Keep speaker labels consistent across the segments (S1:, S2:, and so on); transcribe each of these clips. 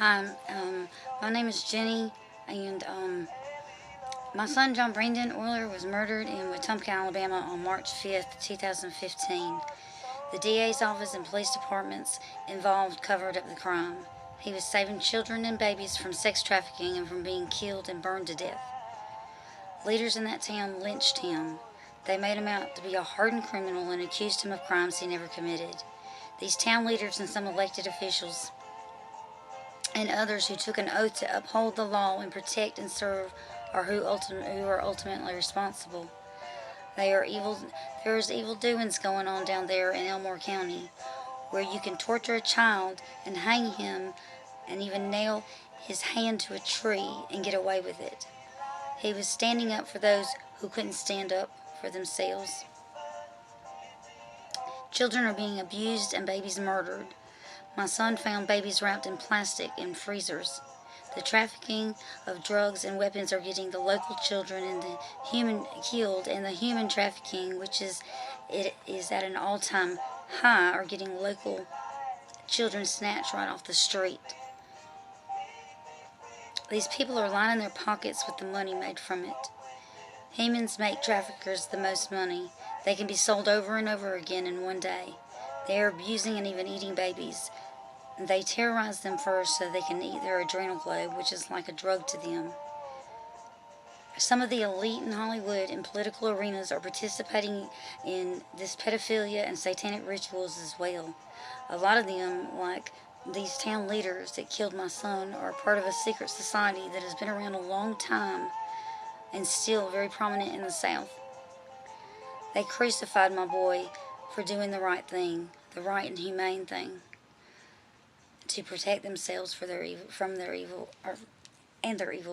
S1: Hi, my name is Jenny, and my son John Brandon Euler was murdered in Wetumpka, Alabama on March 5th, 2015. The DA's office and police departments involved covered up the crime. He was saving children and babies from sex trafficking and from being killed and burned to death. Leaders in that town lynched him. They made him out to be a hardened criminal and accused him of crimes he never committed. These town leaders and some elected officials and others who took an oath to uphold the law and protect and serve are who are ultimately responsible. There's evil doings going on down there in Elmore County, where you can torture a child and hang him and even nail his hand to a tree and get away with it. He was standing up for those who couldn't stand up for themselves. Children are being abused and babies murdered. My son found babies wrapped in plastic in freezers. The trafficking of drugs and weapons are getting the local children and the human killed, and the human trafficking, which is at an all-time high, are getting local children snatched right off the street. These people are lining their pockets with the money made from it. Humans make traffickers the most money. They can be sold over and over again in one day. They are abusing and even eating babies. They terrorize them first so they can eat their adrenal gland, which is like a drug to them. Some of the elite in Hollywood and political arenas are participating in this pedophilia and satanic rituals as well. A lot of them, like these town leaders that killed my son, are part of a secret society that has been around a long time and still very prominent in the South. They crucified my boy for doing the right thing, the right and humane thing, to protect themselves from their evil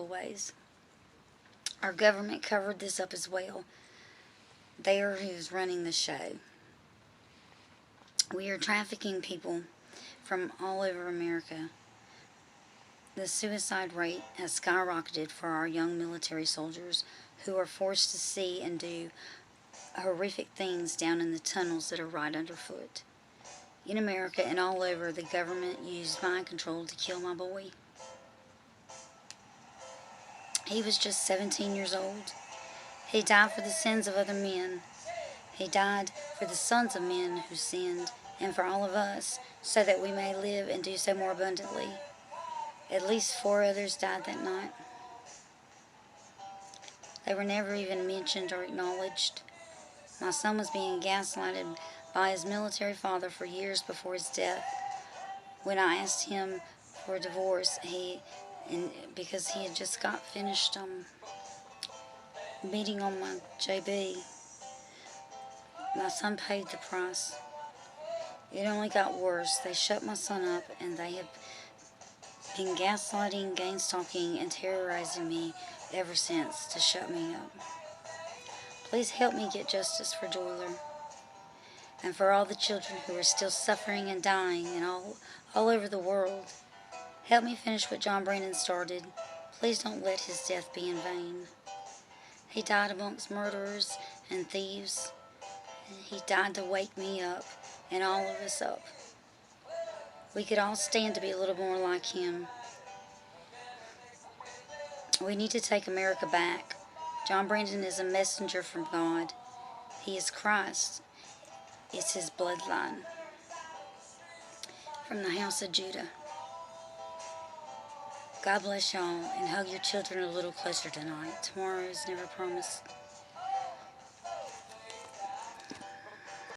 S1: ways. Our government covered this up as well. They are who's running the show. We are trafficking people from all over America. The suicide rate has skyrocketed for our young military soldiers who are forced to see and do horrific things down in the tunnels that are right underfoot. In America and all over, the government used mind control to kill my boy. He was just 17 years old. He died for the sins of other men. He died for the sons of men who sinned, and for all of us, so that we may live and do so more abundantly. At least 4 others died that night. They were never even mentioned or acknowledged. My son was being gaslighted by his military father for years before his death. When I asked him for a divorce, because he had just got finished beating on my JB, my son paid the price. It only got worse. They shut my son up, and they have been gaslighting, gang-stalking, and terrorizing me ever since to shut me up. Please help me get justice for Euler and for all the children who are still suffering and dying and all over the world. Help me finish what John Brandon started. Please don't let his death be in vain. He died amongst murderers and thieves. He died to wake me up and all of us up. We could all stand to be a little more like him. We need to take America back. John Brandon is a messenger from God. He is Christ. It's his bloodline from the house of Judah. God bless y'all, and hug your children a little closer tonight. Tomorrow is never promised.